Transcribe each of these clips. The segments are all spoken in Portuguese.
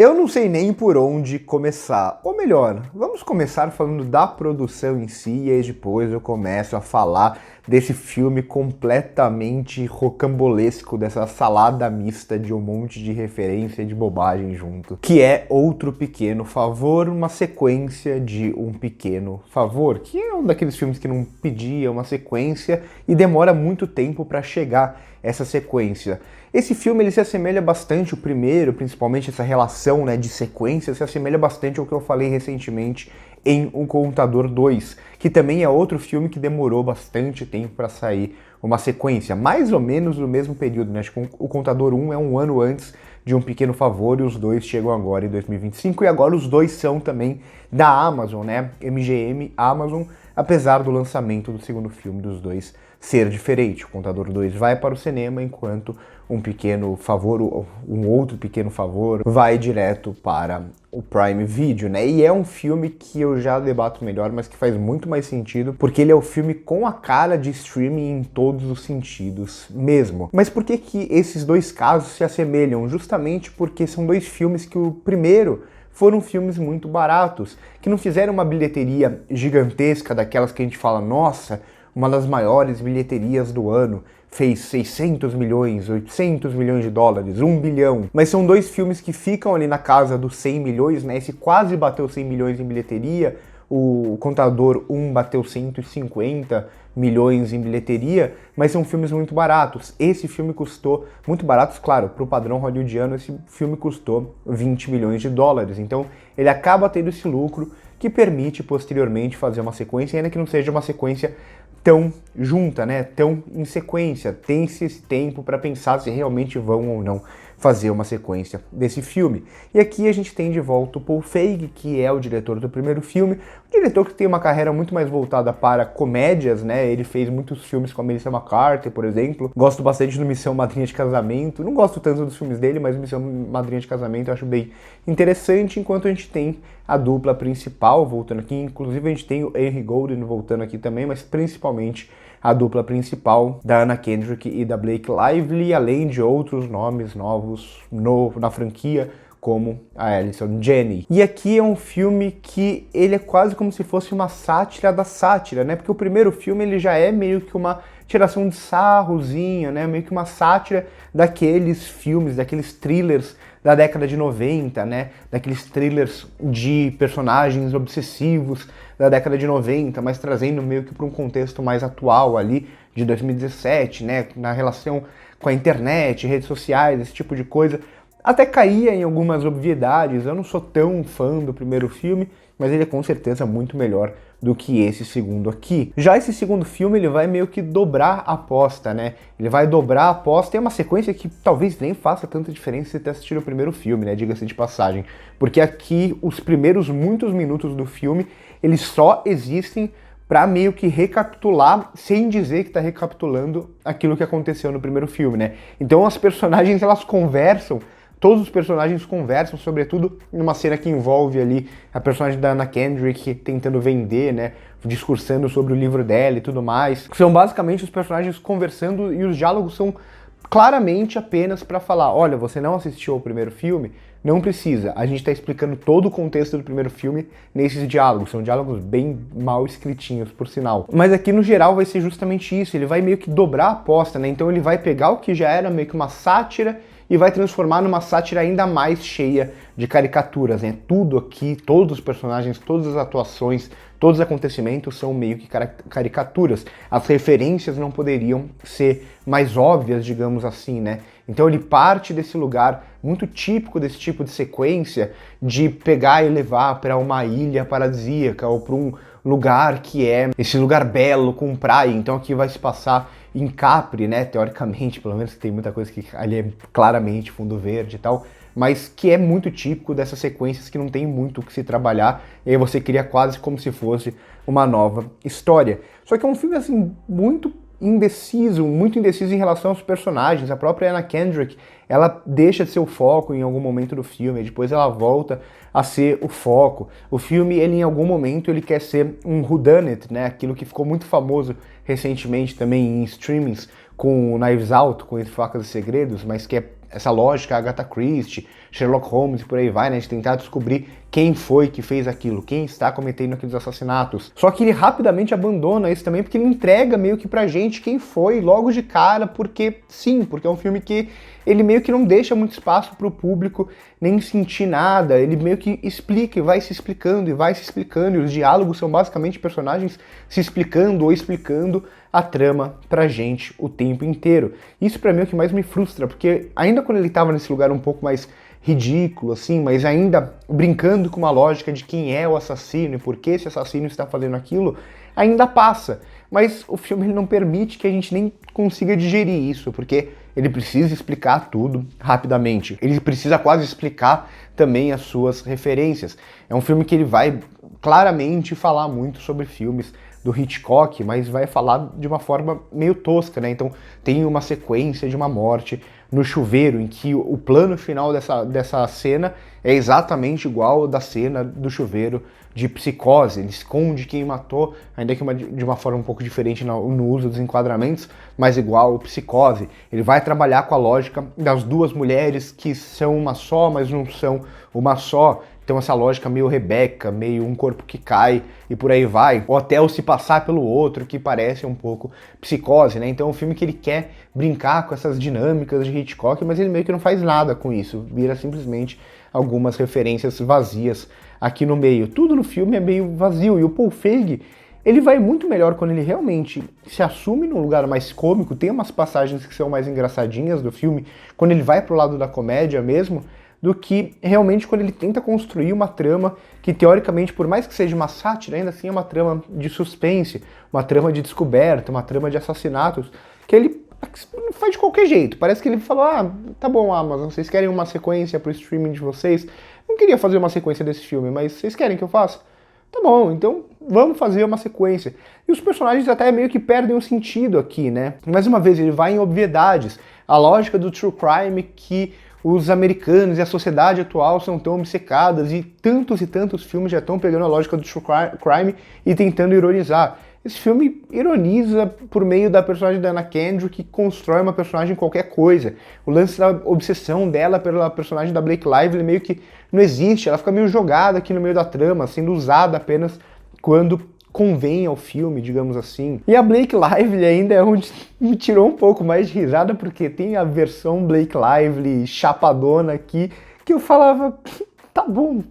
Eu não sei nem por onde começar. Ou melhor, vamos começar falando da produção em si e aí depois eu começo a falar desse filme completamente rocambolesco, dessa salada mista de um monte de referência e de bobagem junto. Que é Outro Pequeno Favor, uma sequência de Um Pequeno Favor, que é um daqueles filmes que não pedia uma sequência e demora muito tempo para chegar essa sequência. Esse filme ele se assemelha bastante, o primeiro, principalmente essa relação, né, de sequência, se assemelha bastante ao que eu falei recentemente em O Contador 2, que também é outro filme que demorou bastante tempo para sair uma sequência, mais ou menos no mesmo período, né? Acho que O Contador 1 é um ano antes de Um Pequeno Favor e os dois chegam agora em 2025 e agora os dois são também da Amazon, né? MGM Amazon, apesar do lançamento do segundo filme dos dois ser diferente. O Contador 2 vai para o cinema, enquanto Um Pequeno Favor, Um Outro Pequeno Favor, vai direto para o Prime Video, né? E é um filme que eu já debato melhor, mas que faz muito mais sentido, porque ele é o filme com a cara de streaming em todos os sentidos mesmo. Mas por que que esses dois casos se assemelham? Justamente porque são dois filmes que o primeiro foram filmes muito baratos, que não fizeram uma bilheteria gigantesca, daquelas que a gente fala, nossa, uma das maiores bilheterias do ano, fez 600 milhões, 800 milhões de dólares, 1 bilhão. Mas são dois filmes que ficam ali na casa dos 100 milhões, né? Esse quase bateu 100 milhões em bilheteria, o Contador 1 bateu 150 milhões em bilheteria, mas são filmes muito baratos. Esse filme custou, muito baratos, claro, para o padrão hollywoodiano, esse filme custou 20 milhões de dólares. Então ele acaba tendo esse lucro que permite posteriormente fazer uma sequência, ainda que não seja uma sequência tão junta, né? Tão em sequência. Tem-se esse tempo para pensar se realmente vão ou não fazer uma sequência desse filme. E aqui a gente tem de volta o Paul Feig, que é o diretor do primeiro filme, um diretor que tem uma carreira muito mais voltada para comédias, né? Ele fez muitos filmes com a Melissa McCarthy, por exemplo. Gosto bastante do Missão Madrinha de Casamento. Não gosto tanto dos filmes dele, mas o Missão Madrinha de Casamento eu acho bem interessante, enquanto a gente tem a dupla principal voltando aqui. Inclusive a gente tem o Henry Golden voltando aqui também, mas principalmente a dupla principal da Anna Kendrick e da Blake Lively, além de outros nomes novos na franquia, como a Allison Janney. E aqui é um filme que ele é quase como se fosse uma sátira da sátira, né? Porque o primeiro filme ele já é meio que uma tiração de sarrozinha, né? Meio que uma sátira daqueles filmes, daqueles thrillers da década de 90, né? Daqueles thrillers de personagens obsessivos da década de 90, mas trazendo meio que para um contexto mais atual ali, de 2017, né? Na relação com a internet, redes sociais, esse tipo de coisa. Até caía em algumas obviedades, eu não sou tão fã do primeiro filme, mas ele é com certeza muito melhor do que esse segundo aqui. Já esse segundo filme, ele vai meio que dobrar a aposta, né? Ele vai dobrar a aposta e é uma sequência que talvez nem faça tanta diferença se ter assistido o primeiro filme, né? Diga-se de passagem. Porque aqui, os primeiros muitos minutos do filme, eles só existem para meio que recapitular, sem dizer que tá recapitulando aquilo que aconteceu no primeiro filme, né? Então as personagens, elas conversam, todos os personagens conversam, sobretudo numa cena que envolve ali a personagem da Anna Kendrick tentando vender, né, discursando sobre o livro dela e tudo mais. São basicamente os personagens conversando e os diálogos são claramente apenas para falar, olha, você não assistiu ao primeiro filme? Não precisa, a gente está explicando todo o contexto do primeiro filme nesses diálogos, são diálogos bem mal escritinhos, por sinal. Mas aqui no geral vai ser justamente isso, ele vai meio que dobrar a aposta, né, então ele vai pegar o que já era meio que uma sátira e vai transformar numa sátira ainda mais cheia de caricaturas, né? Tudo aqui, todos os personagens, todas as atuações, todos os acontecimentos são meio que caricaturas. As referências não poderiam ser mais óbvias, digamos assim, né? Então ele parte desse lugar muito típico desse tipo de sequência, de pegar e levar para uma ilha paradisíaca ou para um lugar que é esse lugar belo com praia. Então aqui vai se passar em Capri, né, teoricamente, pelo menos tem muita coisa que ali é claramente fundo verde e tal, mas que é muito típico dessas sequências que não tem muito o que se trabalhar, e aí você cria quase como se fosse uma nova história. Só que é um filme, assim, muito indeciso em relação aos personagens. A própria Anna Kendrick, ela deixa de ser o foco em algum momento do filme, e depois ela volta a ser o foco. O filme, ele em algum momento, ele quer ser um whodunit, né, aquilo que ficou muito famoso recentemente também em streamings com o Knives Out, com Entre Facas e Segredos, mas que é essa lógica Agatha Christie, Sherlock Holmes e por aí vai, né, de tentar descobrir quem foi que fez aquilo, quem está cometendo aqueles assassinatos. Só que ele rapidamente abandona isso também, porque ele entrega meio que pra gente quem foi logo de cara, porque sim, porque é um filme que ele meio que não deixa muito espaço pro público nem sentir nada, ele meio que explica e vai se explicando e vai se explicando, e os diálogos são basicamente personagens se explicando ou explicando a trama pra gente o tempo inteiro. Isso pra mim é o que mais me frustra, porque ainda quando ele tava nesse lugar um pouco mais ridículo, assim, mas ainda brincando com uma lógica de quem é o assassino e por que esse assassino está fazendo aquilo, ainda passa. Mas o filme ele não permite que a gente nem consiga digerir isso, porque ele precisa explicar tudo rapidamente. Ele precisa quase explicar também as suas referências. É um filme que ele vai claramente falar muito sobre filmes do Hitchcock, mas vai falar de uma forma meio tosca, né? Então tem uma sequência de uma morte no chuveiro, em que o plano final dessa cena é exatamente igual ao da cena do chuveiro de Psicose. Ele esconde quem matou, ainda que de uma forma um pouco diferente no uso dos enquadramentos, mas igual ao Psicose. Ele vai trabalhar com a lógica das duas mulheres que são uma só, mas não são uma só. Então essa lógica meio Rebeca, meio um corpo que cai e por aí vai, ou até o se passar pelo outro, que parece um pouco Psicose, né? Então é um filme que ele quer brincar com essas dinâmicas de Hitchcock, mas ele meio que não faz nada com isso, vira simplesmente algumas referências vazias aqui no meio. Tudo no filme é meio vazio, e o Paul Feig, ele vai muito melhor quando ele realmente se assume num lugar mais cômico, tem umas passagens que são mais engraçadinhas do filme, quando ele vai pro lado da comédia mesmo, do que realmente quando ele tenta construir uma trama que, teoricamente, por mais que seja uma sátira, ainda assim é uma trama de suspense, uma trama de descoberta, uma trama de assassinatos, que ele faz de qualquer jeito. Parece que ele falou, tá bom, Amazon, vocês querem uma sequência pro streaming de vocês? Não queria fazer uma sequência desse filme, mas vocês querem que eu faça? Tá bom, então vamos fazer uma sequência. E os personagens até meio que perdem o sentido aqui, né? Mais uma vez, ele vai em obviedades. A lógica do true crime que os americanos e a sociedade atual são tão obcecadas, e tantos filmes já estão pegando a lógica do true crime e tentando ironizar. Esse filme ironiza por meio da personagem da Anna Kendrick, que constrói uma personagem qualquer coisa. O lance da obsessão dela pela personagem da Blake Lively meio que não existe, ela fica meio jogada aqui no meio da trama, sendo usada apenas quando convém ao filme, digamos assim. E a Blake Lively ainda é onde me tirou um pouco mais de risada, porque tem a versão Blake Lively chapadona aqui, que eu falava, tá bom,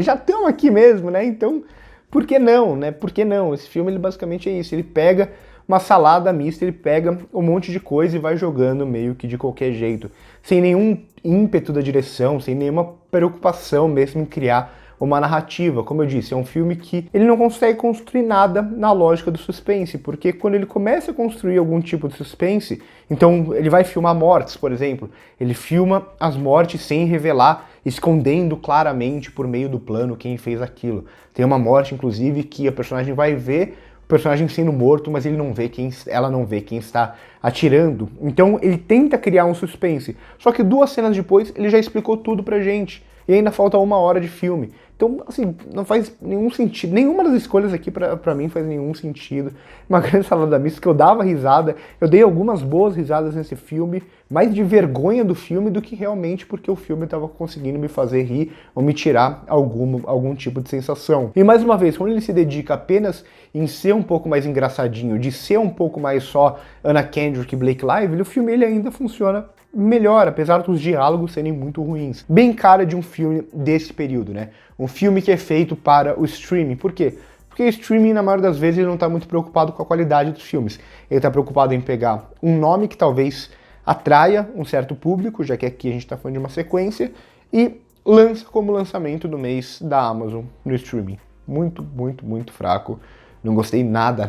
já estamos aqui mesmo, né? Então, por que não, né? Por que não? Esse filme, ele basicamente é isso, ele pega uma salada mista, ele pega um monte de coisa e vai jogando meio que de qualquer jeito, sem nenhum ímpeto da direção, sem nenhuma preocupação mesmo em criar uma narrativa. Como eu disse, é um filme que ele não consegue construir nada na lógica do suspense, porque quando ele começa a construir algum tipo de suspense, então ele vai filmar mortes, por exemplo, ele filma as mortes sem revelar, escondendo claramente por meio do plano quem fez aquilo. Tem uma morte, inclusive, que a personagem vai ver o personagem sendo morto, mas ela não vê quem está atirando. Então ele tenta criar um suspense, só que 2 cenas depois ele já explicou tudo pra gente. E ainda falta 1 hora de filme. Então, assim, não faz nenhum sentido. Nenhuma das escolhas aqui pra mim faz nenhum sentido. Uma grande salada mista que eu dava risada. Eu dei algumas boas risadas nesse filme, mais de vergonha do filme do que realmente porque o filme estava conseguindo me fazer rir ou me tirar algum tipo de sensação. E mais uma vez, quando ele se dedica apenas em ser um pouco mais engraçadinho, de ser um pouco mais só Anna Kendrick e Blake Lively, o filme ele ainda funciona melhor, apesar dos diálogos serem muito ruins. Bem cara de um filme desse período, né? Um filme que é feito para o streaming. Por quê? Porque o streaming, na maioria das vezes, ele não está muito preocupado com a qualidade dos filmes. Ele está preocupado em pegar um nome que talvez atraia um certo público, já que aqui a gente está falando de uma sequência, e lança como lançamento do mês da Amazon no streaming. Muito, muito, muito fraco. Não gostei nada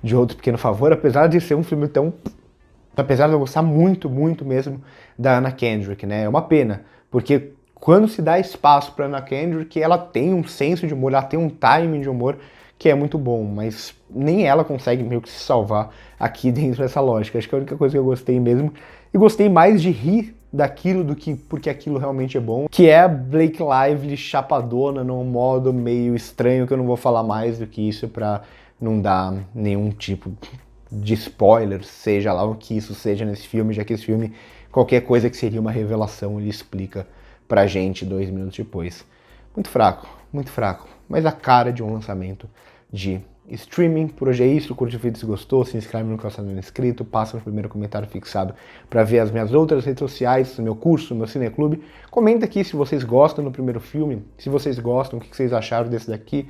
de Outro Pequeno Favor, apesar de ser um filme tão... Apesar de eu gostar muito, muito mesmo da Anna Kendrick, né? É uma pena, porque quando se dá espaço para Anna Kendrick, ela tem um senso de humor, ela tem um timing de humor que é muito bom, mas nem ela consegue meio que se salvar aqui dentro dessa lógica. Acho que é a única coisa que eu gostei mesmo, e gostei mais de rir daquilo do que porque aquilo realmente é bom, que é a Blake Lively chapadona num modo meio estranho, que eu não vou falar mais do que isso para não dar nenhum tipo de spoiler, seja lá o que isso seja nesse filme, já que esse filme qualquer coisa que seria uma revelação ele explica pra gente 2 minutos depois. Muito fraco, mas a cara de um lançamento de streaming. Por hoje é isso, curte o vídeo se gostou, se inscreve no canal se não é inscrito, passa no primeiro comentário fixado para ver as minhas outras redes sociais, o meu curso, o meu cineclube. Comenta aqui se vocês gostam do primeiro filme, se vocês gostam, o que vocês acharam desse daqui,